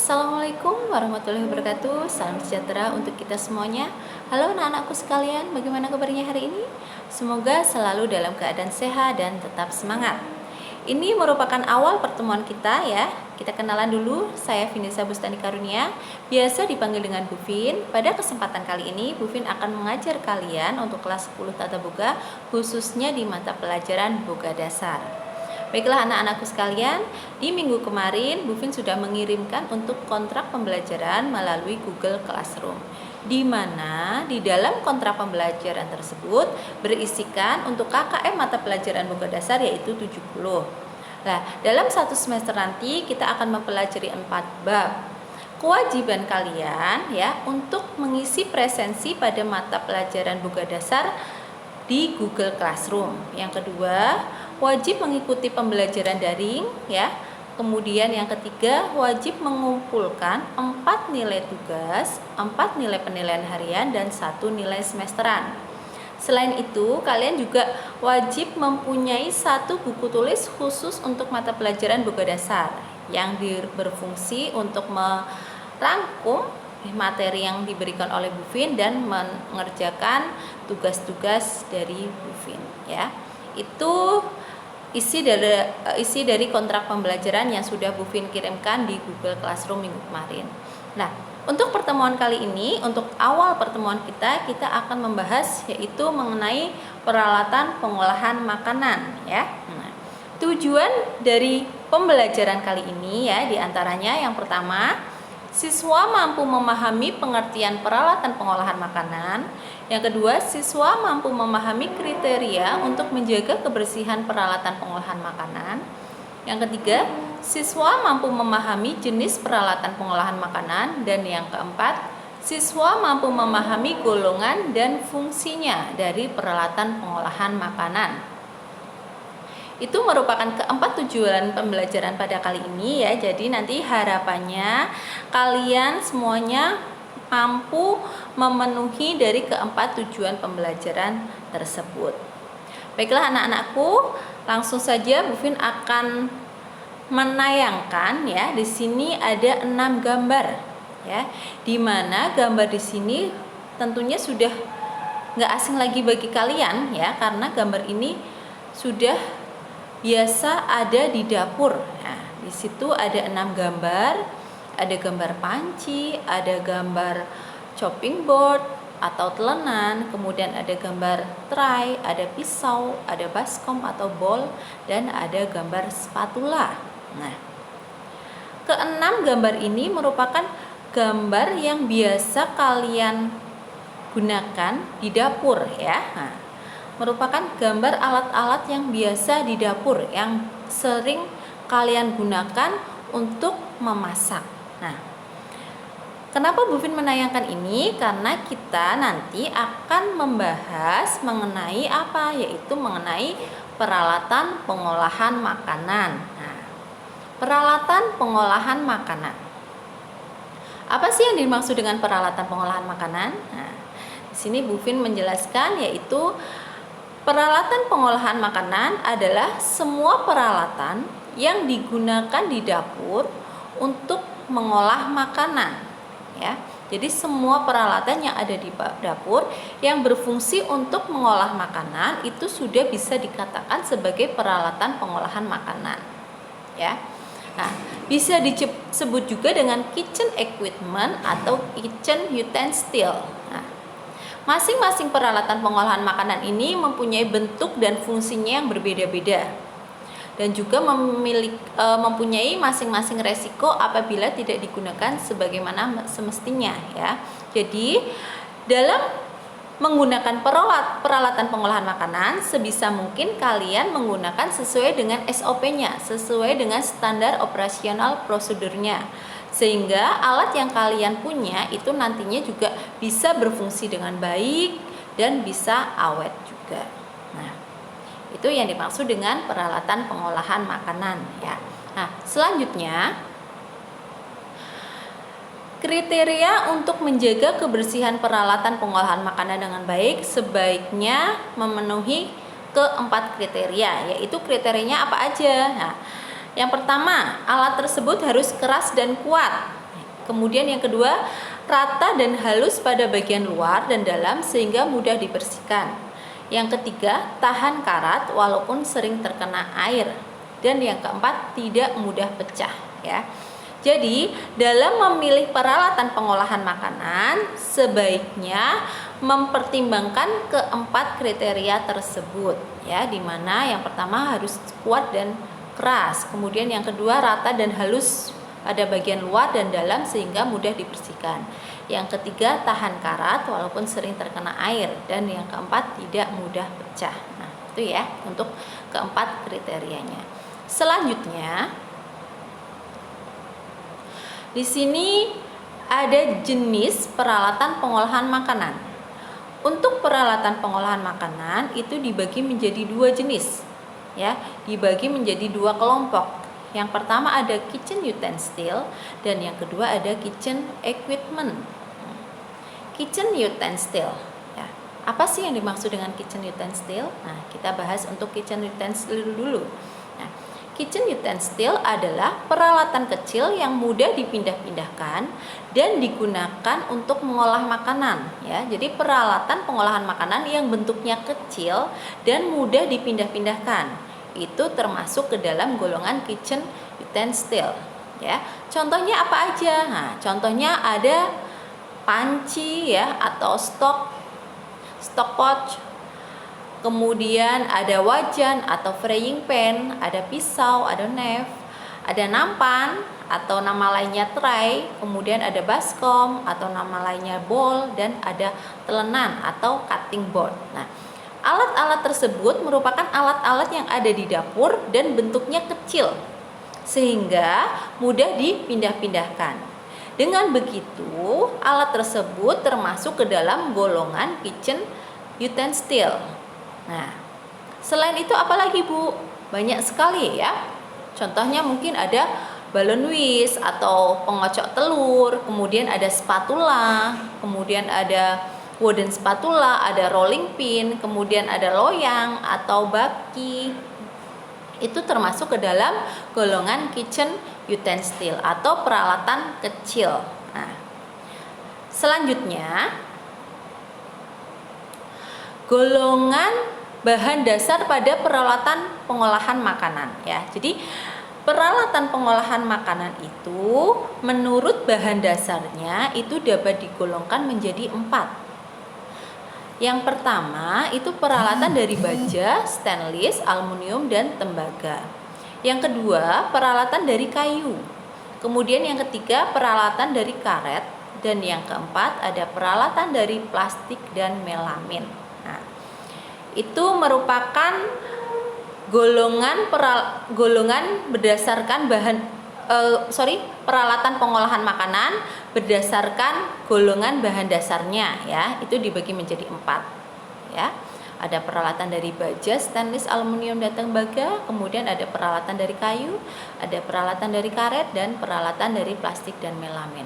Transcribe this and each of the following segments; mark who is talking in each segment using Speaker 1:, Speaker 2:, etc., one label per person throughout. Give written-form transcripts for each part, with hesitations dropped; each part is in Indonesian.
Speaker 1: Assalamualaikum warahmatullahi wabarakatuh. Salam sejahtera untuk kita semuanya. Halo anak-anakku sekalian, bagaimana kabarnya hari ini? Semoga selalu dalam keadaan sehat dan tetap semangat. Ini merupakan awal pertemuan kita ya. Kita kenalan dulu, saya Vinisa Bustani Karunia, biasa dipanggil dengan Bu Vin. Pada kesempatan kali ini, Bu Vin akan mengajar kalian untuk kelas 10 Tata Boga, khususnya di mata pelajaran Boga Dasar. Baiklah anak-anakku sekalian, di minggu kemarin Bu Vin sudah mengirimkan untuk kontrak pembelajaran melalui Google Classroom, di mana di dalam kontrak pembelajaran tersebut berisikan untuk KKM mata pelajaran Boga Dasar yaitu 70. Nah, dalam satu semester nanti kita akan mempelajari 4 bab. Kewajiban kalian ya untuk mengisi presensi pada mata pelajaran Boga Dasar di Google Classroom. Yang kedua, wajib mengikuti pembelajaran daring ya. Kemudian yang ketiga, wajib mengumpulkan 4 nilai tugas, 4 nilai penilaian harian dan 1 nilai semesteran. Selain itu, kalian juga wajib mempunyai 1 buku tulis khusus untuk mata pelajaran Boga Dasar yang berfungsi untuk merangkum materi yang diberikan oleh Bu Vin dan mengerjakan tugas-tugas dari Bu Vin ya. Itu isi dari kontrak pembelajaran yang sudah Bu Vin kirimkan di Google Classroom minggu kemarin. Nah, untuk pertemuan kali ini, untuk awal pertemuan kita akan membahas yaitu mengenai peralatan pengolahan makanan ya. Nah, tujuan dari pembelajaran kali ini ya diantaranya yang pertama, siswa mampu memahami pengertian peralatan pengolahan makanan. Yang kedua, siswa mampu memahami kriteria untuk menjaga kebersihan peralatan pengolahan makanan. Yang ketiga, siswa mampu memahami jenis peralatan pengolahan makanan. Dan yang keempat, siswa mampu memahami golongan dan fungsinya dari peralatan pengolahan makanan. Itu merupakan keempat tujuan pembelajaran pada kali ini ya. Jadi nanti harapannya kalian semuanya mampu memenuhi dari keempat tujuan pembelajaran tersebut. Baiklah anak-anakku, langsung saja Bu Vin akan menayangkan ya. Di sini ada 6 gambar ya. Di mana gambar di sini tentunya sudah nggak asing lagi bagi kalian ya, karena gambar ini sudah biasa ada di dapur. Nah, di situ ada 6 gambar. Ada gambar panci, ada gambar chopping board atau telenan, kemudian ada gambar tray, ada pisau, ada baskom atau bowl, dan ada gambar spatula. Nah, keenam gambar ini merupakan gambar yang biasa kalian gunakan di dapur ya. Nah, merupakan gambar alat-alat yang biasa di dapur yang sering kalian gunakan untuk memasak. Nah, kenapa Bu Vin menayangkan ini? Karena kita nanti akan membahas mengenai apa? Yaitu mengenai peralatan pengolahan makanan. Nah, peralatan pengolahan makanan. Apa sih yang dimaksud dengan peralatan pengolahan makanan? Nah, di sini Bu Vin menjelaskan yaitu peralatan pengolahan makanan adalah semua peralatan yang digunakan di dapur untuk mengolah makanan ya. Jadi semua peralatan yang ada di dapur yang berfungsi untuk mengolah makanan itu sudah bisa dikatakan sebagai peralatan pengolahan makanan ya. Nah, bisa disebut juga dengan kitchen equipment atau kitchen utensil. Nah, masing-masing peralatan pengolahan makanan ini mempunyai bentuk dan fungsinya yang berbeda-beda dan juga mempunyai masing-masing resiko apabila tidak digunakan sebagaimana semestinya ya. Jadi dalam menggunakan peralatan pengolahan makanan sebisa mungkin kalian menggunakan sesuai dengan SOP-nya, sesuai dengan standar operasional prosedurnya, sehingga alat yang kalian punya itu nantinya juga bisa berfungsi dengan baik dan bisa awet juga. Nah, itu yang dimaksud dengan peralatan pengolahan makanan ya. Nah, selanjutnya kriteria untuk menjaga kebersihan peralatan pengolahan makanan dengan baik sebaiknya memenuhi keempat kriteria, yaitu kriterianya apa aja. Nah, yang pertama, alat tersebut harus keras dan kuat Kemudian yang kedua, rata dan halus pada bagian luar dan dalam sehingga mudah dibersihkan. Yang ketiga, tahan karat walaupun sering terkena air. Dan yang keempat, tidak mudah pecah, ya. Jadi, dalam memilih peralatan pengolahan makanan, sebaiknya mempertimbangkan keempat kriteria tersebut, ya, di mana yang pertama harus kuat dan keras, kemudian yang kedua rata dan halus pada bagian luar dan dalam sehingga mudah dibersihkan. Yang ketiga, tahan karat walaupun sering terkena air, dan yang keempat, tidak mudah pecah. Nah, itu ya untuk keempat kriterianya. Selanjutnya, di sini ada jenis peralatan pengolahan makanan. Untuk peralatan pengolahan makanan itu dibagi menjadi dua jenis, ya, dibagi menjadi dua kelompok. Yang pertama ada kitchen utensil dan yang kedua ada kitchen equipment. Kitchen utensil, ya. Apa sih yang dimaksud dengan kitchen utensil? Nah, kita bahas untuk kitchen utensil dulu. Nah, kitchen utensil adalah peralatan kecil yang mudah dipindah-pindahkan dan digunakan untuk mengolah makanan, ya. Jadi peralatan pengolahan makanan yang bentuknya kecil dan mudah dipindah-pindahkan itu termasuk ke dalam golongan kitchen utensil, ya. Contohnya apa aja? Nah, contohnya ada panci, ya, atau stockpot. Kemudian ada wajan atau frying pan, ada pisau, ada knife, ada nampan atau nama lainnya tray, kemudian ada baskom atau nama lainnya bowl, dan ada telenan atau cutting board. Nah, alat-alat tersebut merupakan alat-alat yang ada di dapur dan bentuknya kecil sehingga mudah dipindah-pindahkan. Dengan begitu, alat tersebut termasuk ke dalam golongan kitchen utensil. Nah, selain itu apalagi Bu? Banyak sekali ya. Contohnya mungkin ada balon whisk atau pengocok telur, kemudian ada spatula, kemudian ada wooden spatula, ada rolling pin, kemudian ada loyang atau baki. Itu termasuk ke dalam golongan kitchen utensil atau peralatan kecil. Nah, selanjutnya golongan bahan dasar pada peralatan pengolahan makanan, ya. Jadi peralatan pengolahan makanan itu menurut bahan dasarnya itu dapat digolongkan menjadi 4. Yang pertama itu peralatan dari baja, stainless, aluminium, dan tembaga. Yang kedua peralatan dari kayu. Kemudian yang ketiga peralatan dari karet, dan yang keempat ada peralatan dari plastik dan melamin. Nah, itu merupakan golongan berdasarkan peralatan pengolahan makanan berdasarkan golongan bahan dasarnya, ya. Itu dibagi menjadi 4, ya. Ada peralatan dari baja, stainless, aluminium, dan tembaga, kemudian ada peralatan dari kayu, ada peralatan dari karet, dan peralatan dari plastik dan melamin.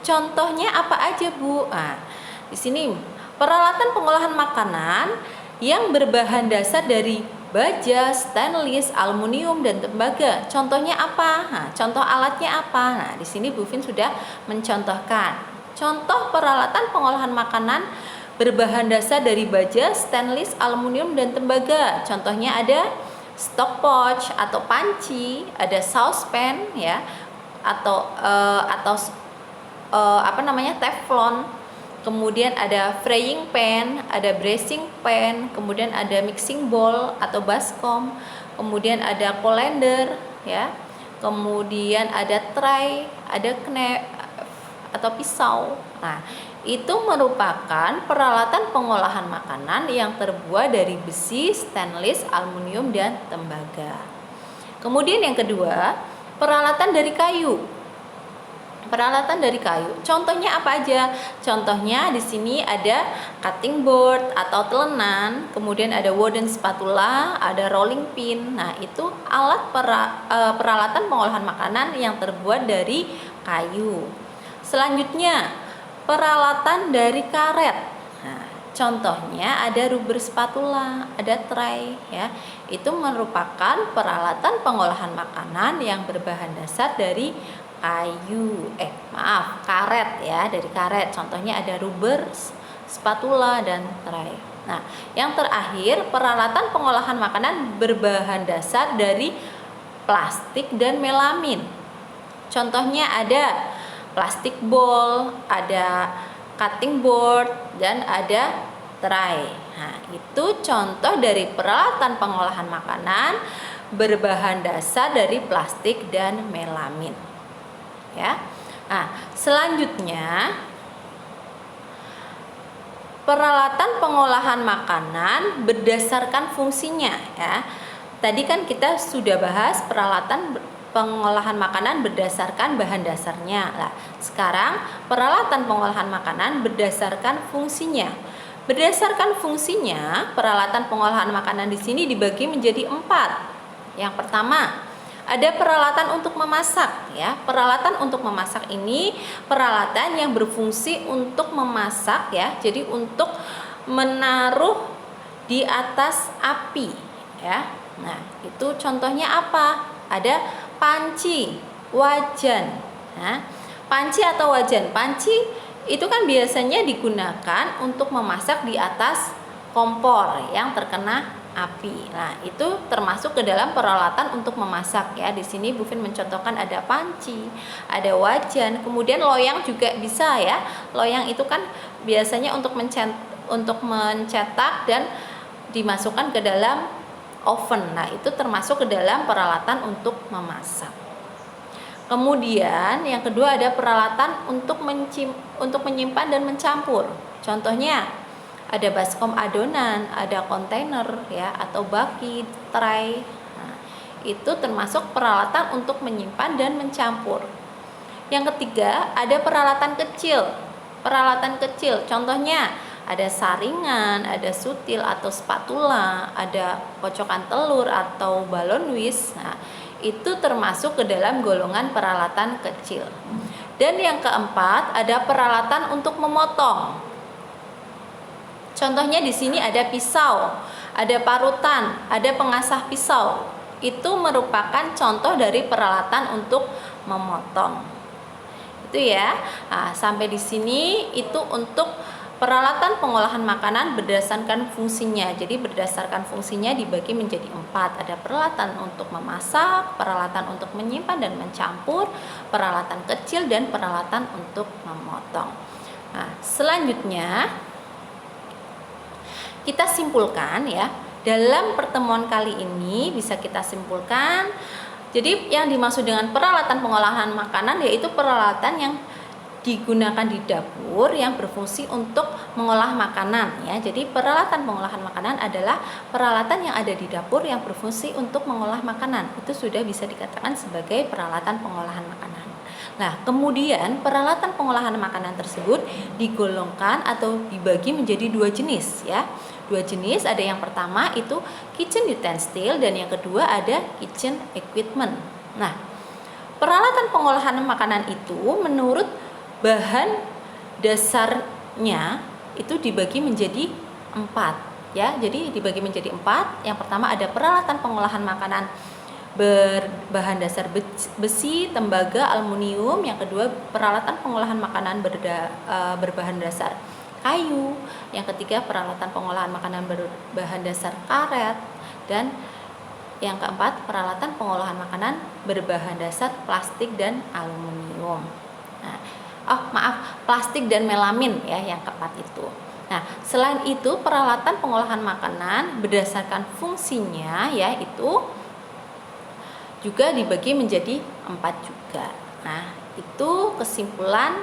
Speaker 1: Contohnya apa aja, Bu? Nah, di sini peralatan pengolahan makanan yang berbahan dasar dari baja, stainless, aluminium, dan tembaga. Contohnya apa? Nah, contoh alatnya apa? Nah, di sini Bu Vin sudah mencontohkan. Contoh peralatan pengolahan makanan berbahan dasar dari baja, stainless, aluminium, dan tembaga. Contohnya ada stockpot atau panci, ada saucepan, ya, atau teflon. Kemudian ada frying pan, ada braising pan, kemudian ada mixing bowl atau baskom, kemudian ada colander, ya. Kemudian ada tray, ada knife atau pisau. Nah, itu merupakan peralatan pengolahan makanan yang terbuat dari besi, stainless, aluminium, dan tembaga. Kemudian yang kedua, peralatan dari kayu. Peralatan dari kayu. Contohnya apa aja? Contohnya di sini ada cutting board atau telenan, kemudian ada wooden spatula, ada rolling pin. Nah, itu alat peralatan pengolahan makanan yang terbuat dari kayu. Selanjutnya, peralatan dari karet. Nah, contohnya ada rubber spatula, ada tray, ya. Itu merupakan peralatan pengolahan makanan yang berbahan dasar dari karet ya, dari karet. Contohnya ada rubber, spatula, dan tray. Nah, yang terakhir, peralatan pengolahan makanan berbahan dasar dari plastik dan melamin. Contohnya ada plastik bowl, ada cutting board, dan ada tray. Nah, itu contoh dari peralatan pengolahan makanan berbahan dasar dari plastik dan melamin. Ya. Nah, selanjutnya peralatan pengolahan makanan berdasarkan fungsinya ya. Tadi kan kita sudah bahas peralatan pengolahan makanan berdasarkan bahan dasarnya. Nah, sekarang peralatan pengolahan makanan berdasarkan fungsinya. Berdasarkan fungsinya, peralatan pengolahan makanan di sini dibagi menjadi 4. Yang pertama, ada peralatan untuk memasak ya. Peralatan untuk memasak ini peralatan yang berfungsi untuk memasak ya. Jadi untuk menaruh di atas api ya. Nah, itu contohnya apa? Ada panci, wajan. Nah, panci atau wajan. Panci itu kan biasanya digunakan untuk memasak di atas kompor yang terkena api. Nah, itu termasuk ke dalam peralatan untuk memasak ya. Di sini Bu Fin mencontohkan ada panci, ada wajan, kemudian loyang juga bisa ya. Loyang itu kan biasanya untuk mencetak dan dimasukkan ke dalam oven. Nah, itu termasuk ke dalam peralatan untuk memasak. Kemudian yang kedua ada peralatan untuk menyimpan dan mencampur. Contohnya ada baskom adonan, ada kontainer ya, atau baki, tray. Nah, itu termasuk peralatan untuk menyimpan dan mencampur. Yang ketiga, ada peralatan kecil. Peralatan kecil, contohnya ada saringan, ada sutil atau spatula, ada kocokan telur atau balon whisk. Nah, itu termasuk ke dalam golongan peralatan kecil. Dan yang keempat, ada peralatan untuk memotong. Contohnya di sini ada pisau, ada parutan, ada pengasah pisau. Itu merupakan contoh dari peralatan untuk memotong. Itu ya. Nah, sampai di sini itu untuk peralatan pengolahan makanan berdasarkan fungsinya. Jadi berdasarkan fungsinya dibagi menjadi 4. Ada peralatan untuk memasak, peralatan untuk menyimpan dan mencampur, peralatan kecil, dan peralatan untuk memotong. Nah, selanjutnya kita simpulkan ya. Dalam pertemuan kali ini bisa kita simpulkan. Jadi yang dimaksud dengan peralatan pengolahan makanan yaitu peralatan yang digunakan di dapur yang berfungsi untuk mengolah makanan ya. Jadi peralatan pengolahan makanan adalah peralatan yang ada di dapur yang berfungsi untuk mengolah makanan. Itu sudah bisa dikatakan sebagai peralatan pengolahan makanan. Nah, kemudian peralatan pengolahan makanan tersebut digolongkan atau dibagi menjadi 2 jenis ya. 2 jenis, ada yang pertama itu kitchen utensil dan yang kedua ada kitchen equipment. Nah, peralatan pengolahan makanan itu menurut bahan dasarnya itu dibagi menjadi 4 ya. Jadi dibagi menjadi 4. Yang pertama ada peralatan pengolahan makanan berbahan dasar besi, tembaga, aluminium. Yang kedua peralatan pengolahan makanan berbahan dasar kayu. Yang ketiga peralatan pengolahan makanan berbahan dasar karet. Dan yang keempat peralatan pengolahan makanan berbahan dasar plastik dan aluminium. Plastik dan melamin ya yang keempat itu. Nah, selain itu peralatan pengolahan makanan berdasarkan fungsinya yaitu juga dibagi menjadi 4 juga. Nah, itu kesimpulan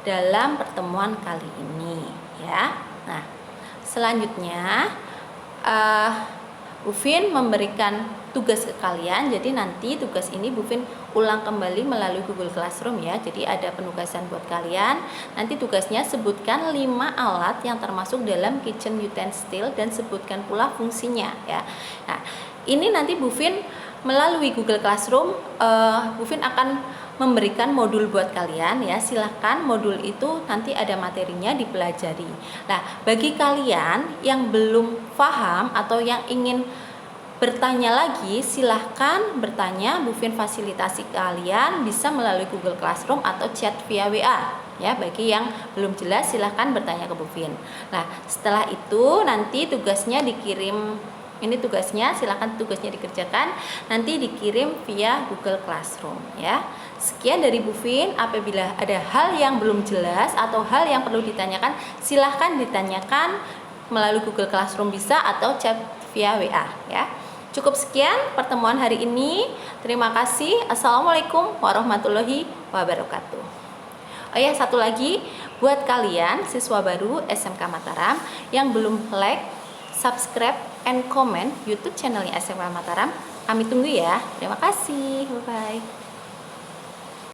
Speaker 1: dalam pertemuan kali ini ya. Nah, selanjutnya Bu Fin memberikan tugas ke kalian. Jadi nanti tugas ini Bu Fin ulang kembali melalui Google Classroom ya. Jadi ada penugasan buat kalian. Nanti tugasnya sebutkan 5 alat yang termasuk dalam kitchen utensil dan sebutkan pula fungsinya ya. Nah, ini nanti Bu Fin melalui Google Classroom Bu Fin akan memberikan modul buat kalian ya. Silahkan modul itu nanti ada materinya dipelajari. Nah, bagi kalian yang belum paham atau yang ingin bertanya lagi, silahkan bertanya. Bu Fin fasilitasi kalian bisa melalui Google Classroom atau chat via WA. Ya, bagi yang belum jelas silahkan bertanya ke Bu Fin. Nah, setelah itu nanti tugasnya dikirim. Ini tugasnya, silahkan tugasnya dikerjakan, nanti dikirim via Google Classroom ya. Sekian dari Bu Fin. Apabila ada hal yang belum jelas atau hal yang perlu ditanyakan, silahkan ditanyakan melalui Google Classroom bisa atau chat via WA ya. Cukup sekian pertemuan hari ini. Terima kasih. Assalamualaikum warahmatullahi wabarakatuh. Oh ya, satu lagi buat kalian siswa baru SMK Mataram yang belum like, subscribe, and comment YouTube channelnya SMK Mataram, kami tunggu ya. Terima kasih. Bye bye.